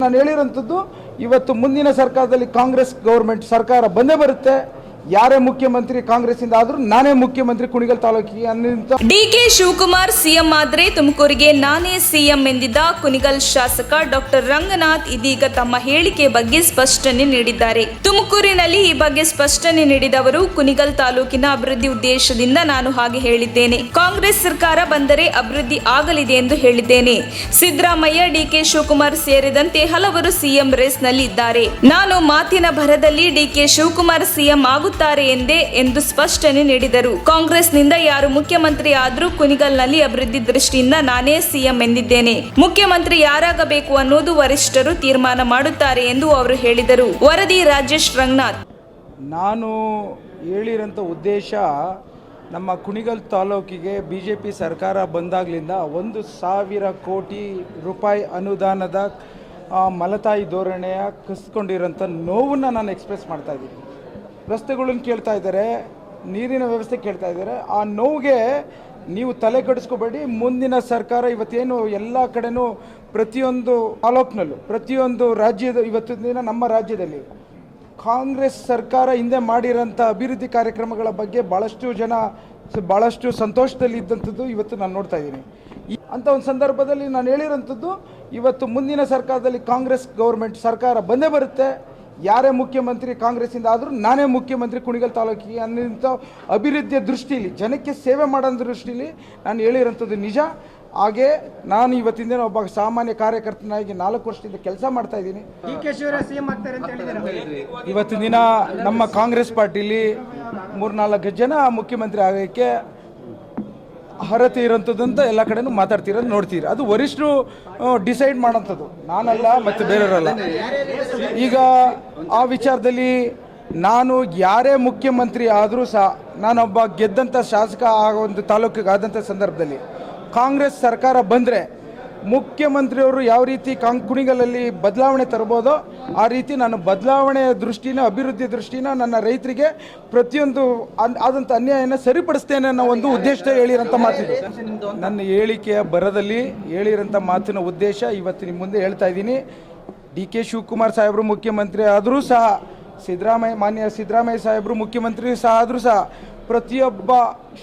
ನಾನು ಹೇಳಿರೋಂಥದ್ದು ಇವತ್ತು ಮುಂದಿನ ಸರ್ಕಾರದಲ್ಲಿ ಕಾಂಗ್ರೆಸ್ ಗೌರ್ಮೆಂಟ್ ಸರ್ಕಾರ ಬಂದೇ ಬರುತ್ತೆ. ಯಾರೇ ಮುಖ್ಯಮಂತ್ರಿ ಕಾಂಗ್ರೆಸ್ ಇಂದ ಆದ್ರೂ ನಾನೇ ಮುಖ್ಯಮಂತ್ರಿ ಕುಣಿಗಲ್ ತಾಲೂಕಿಗೆ ಅನ್ನೋ ಡಿಕೆ ಶಿವಕುಮಾರ್ ಸಿಎಂ ಆದ್ರೆ ತುಮಕೂರಿಗೆ ನಾನೇ ಸಿಎಂ ಎಂದಿದ್ದ ಕುಣಿಗಲ್ ಶಾಸಕ ಡಾಕ್ಟರ್ ರಂಗನಾಥ್ ಇದೀಗ ತಮ್ಮ ಹೇಳಿಕೆ ಬಗ್ಗೆ ಸ್ಪಷ್ಟನೆ ನೀಡಿದ್ದಾರೆ. ತುಮಕೂರಿನಲ್ಲಿ ಈ ಬಗ್ಗೆ ಸ್ಪಷ್ಟನೆ ನೀಡಿದವರು ಕುಣಿಗಲ್ ತಾಲೂಕಿನ ಅಭಿವೃದ್ಧಿ ಉದ್ದೇಶದಿಂದ ನಾನು ಹಾಗೆ ಹೇಳಿದ್ದೇನೆ. ಕಾಂಗ್ರೆಸ್ ಸರ್ಕಾರ ಬಂದರೆ ಅಭಿವೃದ್ಧಿ ಆಗಲಿದೆ ಎಂದು ಹೇಳಿದ್ದೇನೆ. ಸಿದ್ದರಾಮಯ್ಯ, ಡಿಕೆ ಶಿವಕುಮಾರ್ ಸೇರಿದಂತೆ ಹಲವರು ಸಿಎಂ ರೇಸ್ನಲ್ಲಿ ಇದ್ದಾರೆ. ನಾನು ಮಾತಿನ ಭರದಲ್ಲಿ ಡಿಕೆ ಶಿವಕುಮಾರ್ ಸಿಎಂ ಆಗುತ್ತಾರೆ ಎಂದೇ ಎಂದು ಸ್ಪಷ್ಟನೆ ನೀಡಿದರು. ಕಾಂಗ್ರೆಸ್ನಿಂದ ಯಾರು ಮುಖ್ಯಮಂತ್ರಿ ಆದ್ರೂ ಕುಣಿಗಲ್ನಲ್ಲಿ ಅಭಿವೃದ್ಧಿ ದೃಷ್ಟಿಯಿಂದ ನಾನೇ ಸಿಎಂ ಎಂದಿದ್ದೇನೆ. ಮುಖ್ಯಮಂತ್ರಿ ಯಾರಾಗಬೇಕು ಅನ್ನೋದು ವರಿಷ್ಠರು ತೀರ್ಮಾನ ಮಾಡುತ್ತಾರೆ ಎಂದು ಅವರು ಹೇಳಿದರು. ವರದಿ ರಾಜೇಶ್ ರಂಗನಾಥ್. ನಾನು ಹೇಳಿರೋಂಥ ಉದ್ದೇಶ ನಮ್ಮ ಕುಣಿಗಲ್ ತಾಲೂಕಿಗೆ ಬಿಜೆಪಿ ಸರ್ಕಾರ ಬಂದಾಗಲಿಂದ 1,000 ಕೋಟಿ ರೂಪಾಯಿ ಅನುದಾನದ ಮಲತಾಯಿ ಧೋರಣೆಯ ಕಸ್ಕೊಂಡಿರೋಂಥ ನೋವನ್ನು ನಾನು ಎಕ್ಸ್ಪ್ರೆಸ್ ಮಾಡ್ತಾ ಇದ್ದೀನಿ. ರಸ್ತೆಗಳನ್ನು ಕೇಳ್ತಾ ಇದ್ದಾರೆ, ನೀರಿನ ವ್ಯವಸ್ಥೆ ಕೇಳ್ತಾ ಇದ್ದಾರೆ. ಆ ನೋವಿಗೆ ನೀವು ತಲೆ ಕೆಡಿಸ್ಕೋಬೇಡಿ. ಮುಂದಿನ ಸರ್ಕಾರ ಇವತ್ತೇನು ಎಲ್ಲ ಕಡೆನೂ ಪ್ರತಿಯೊಂದು ತಾಲೂಕಿನಲ್ಲೂ ಪ್ರತಿಯೊಂದು ರಾಜ್ಯದ ಇವತ್ತಿನ ದಿನ ನಮ್ಮ ರಾಜ್ಯದಲ್ಲಿ ಕಾಂಗ್ರೆಸ್ ಸರ್ಕಾರ ಹಿಂದೆ ಮಾಡಿರೋಂಥ ಅಭಿವೃದ್ಧಿ ಕಾರ್ಯಕ್ರಮಗಳ ಬಗ್ಗೆ ಭಾಳಷ್ಟು ಸಂತೋಷದಲ್ಲಿ ಇದ್ದಂಥದ್ದು ಇವತ್ತು ನಾನು ನೋಡ್ತಾ ಇದ್ದೀನಿ. ಅಂಥ ಒಂದು ಸಂದರ್ಭದಲ್ಲಿ ನಾನು ಹೇಳಿರೋಂಥದ್ದು ಇವತ್ತು ಮುಂದಿನ ಸರ್ಕಾರದಲ್ಲಿ ಕಾಂಗ್ರೆಸ್ ಗೌರ್ಮೆಂಟ್ ಸರ್ಕಾರ ಬಂದೇ ಬರುತ್ತೆ. ಯಾರೇ ಮುಖ್ಯಮಂತ್ರಿ ಕಾಂಗ್ರೆಸ್ ಇಂದ ಆದ್ರೂ ನಾನೇ ಮುಖ್ಯಮಂತ್ರಿ ಕುಣಿಗಲ್ ತಾಲೂಕಿಗೆ ಅನ್ನೋ ಅಭಿವೃದ್ಧಿಯ ದೃಷ್ಟಿಯಲ್ಲಿ ಜನಕ್ಕೆ ಸೇವೆ ಮಾಡೋ ದೃಷ್ಟಿಯಲ್ಲಿ ನಾನು ಹೇಳಿರೋಂಥದ್ದು ನಿಜ. ಹಾಗೆ ನಾನು ಇವತ್ತಿನ ದಿನ ಒಬ್ಬ ಸಾಮಾನ್ಯ ಕಾರ್ಯಕರ್ತನಾಗಿ 4 ವರ್ಷದಿಂದ ಕೆಲಸ ಮಾಡ್ತಾ ಇದ್ದೀನಿ. ಇವತ್ತಿನ ದಿನ ನಮ್ಮ ಕಾಂಗ್ರೆಸ್ ಪಾರ್ಟಿಲಿ 3-4 ಜನ ಮುಖ್ಯಮಂತ್ರಿ ಆಗೋಕ್ಕೆ ಅರ್ಹತೆ ಇರೋಂಥದ್ದು ಅಂತ ಎಲ್ಲ ಕಡೆನೂ ಮಾತಾಡ್ತಿರೋದು ನೋಡ್ತೀರಿ. ಅದು ವರಿಷ್ಠರು ಡಿಸೈಡ್ ಮಾಡೋಂಥದ್ದು, ನಾನಲ್ಲ ಮತ್ತು ಬೇರೆಯವರಲ್ಲ. ಈಗ ಆ ವಿಚಾರದಲ್ಲಿ ನಾನು ಯಾರೇ ಮುಖ್ಯಮಂತ್ರಿ ಆದರೂ ಸಹ ನಾನೊಬ್ಬ ಗೆದ್ದಂಥ ಶಾಸಕ ಆ ಒಂದು ತಾಲೂಕಿಗೆ ಆದಂಥ ಸಂದರ್ಭದಲ್ಲಿ ಕಾಂಗ್ರೆಸ್ ಸರ್ಕಾರ ಬಂದರೆ ಮುಖ್ಯಮಂತ್ರಿಯವರು ಯಾವ ರೀತಿ ಕುಣಿಗಲಲ್ಲಿ ಬದಲಾವಣೆ ತರ್ಬೋದೋ ಆ ರೀತಿ ನಾನು ಬದಲಾವಣೆಯ ದೃಷ್ಟಿನ ಅಭಿವೃದ್ಧಿ ದೃಷ್ಟಿನ ನನ್ನ ರೈತರಿಗೆ ಪ್ರತಿಯೊಂದು ಆದಂಥ ಅನ್ಯಾಯನ ಸರಿಪಡಿಸ್ತೇನೆ ಅನ್ನೋ ಒಂದು ಉದ್ದೇಶ ಹೇಳಿರೋಂಥ ಮಾತಿದೆ. ನನ್ನ ಹೇಳಿಕೆಯ ಬರದಲ್ಲಿ ಹೇಳಿರೋಂಥ ಮಾತಿನ ಉದ್ದೇಶ ಇವತ್ತು ನಿಮ್ಮ ಮುಂದೆ ಹೇಳ್ತಾ ಇದ್ದೀನಿ. ಡಿ ಕೆ ಶಿವಕುಮಾರ್ ಸಾಹೇಬರು ಮುಖ್ಯಮಂತ್ರಿ ಆದರೂ ಸಹ ಮಾನ್ಯ ಸಿದ್ದರಾಮಯ್ಯ ಸಾಹೇಬರು ಮುಖ್ಯಮಂತ್ರಿ ಸಹ ಆದರೂ ಸಹ ಪ್ರತಿಯೊಬ್ಬ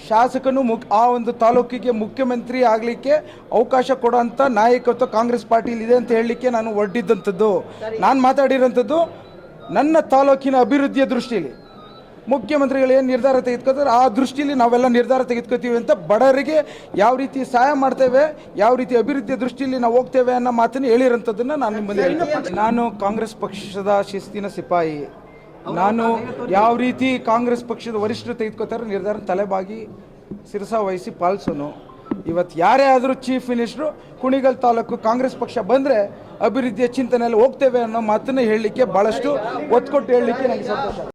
ಶಾಸಕನು ಆ ಒಂದು ತಾಲೂಕಿಗೆ ಮುಖ್ಯಮಂತ್ರಿ ಆಗಲಿಕ್ಕೆ ಅವಕಾಶ ಕೊಡೋಂಥ ನಾಯಕತ್ವ ಕಾಂಗ್ರೆಸ್ ಪಾರ್ಟಿಲಿ ಇದೆ ಅಂತ ಹೇಳಲಿಕ್ಕೆ ನಾನು ಹೊರಟಿದ್ದಂಥದ್ದು. ನಾನು ಮಾತಾಡಿರೋಂಥದ್ದು ನನ್ನ ತಾಲೂಕಿನ ಅಭಿವೃದ್ಧಿಯ ದೃಷ್ಟಿಯಲ್ಲಿ ಮುಖ್ಯಮಂತ್ರಿಗಳು ಏನು ನಿರ್ಧಾರ ತೆಗೆದುಕೋತಾರೆ ಆ ದೃಷ್ಟಿಯಲ್ಲಿ ನಾವೆಲ್ಲ ನಿರ್ಧಾರ ತೆಗೆದುಕೋತೀವಿ ಅಂತ ಬಡವರಿಗೆ ಯಾವ ರೀತಿ ಸಹಾಯ ಮಾಡ್ತೇವೆ, ಯಾವ ರೀತಿ ಅಭಿವೃದ್ಧಿಯ ದೃಷ್ಟಿಯಲ್ಲಿ ನಾವು ಹೋಗ್ತೇವೆ ಅನ್ನೋ ಮಾತನ್ನು ಹೇಳಿರೋಂಥದ್ದನ್ನು ನಾನು ನಿಮ್ಮಲ್ಲಿ ಹೇಳ್ತೀನಿ. ನಾನು ಕಾಂಗ್ರೆಸ್ ಪಕ್ಷದ ಶಿಸ್ತಿನ ಸಿಪಾಯಿ. ನಾನು ಯಾವ ರೀತಿ ಕಾಂಗ್ರೆಸ್ ಪಕ್ಷದ ವರಿಷ್ಠರು ತೆಗೆದುಕೋತಾರೆ ನಿರ್ಧಾರ ತಲೆಬಾಗಿ ಶಿರಸ ವಹಿಸಿ ಪಾಲಿಸೋನು. ಇವತ್ತು ಯಾರೇ ಆದರೂ ಚೀಫ್ ಮಿನಿಸ್ಟ್ರು ಕುಣಿಗಲ್ ತಾಲೂಕು ಕಾಂಗ್ರೆಸ್ ಪಕ್ಷ ಬಂದರೆ ಅಭಿವೃದ್ಧಿಯ ಚಿಂತನೆಯಲ್ಲಿ ಹೋಗ್ತೇವೆ ಅನ್ನೋ ಮಾತನ್ನು ಹೇಳಲಿಕ್ಕೆ ಭಾಳಷ್ಟು ಒತ್ತು ಕೊಟ್ಟು ಹೇಳಲಿಕ್ಕೆ ನನಗೆ ಸಂತೋಷ.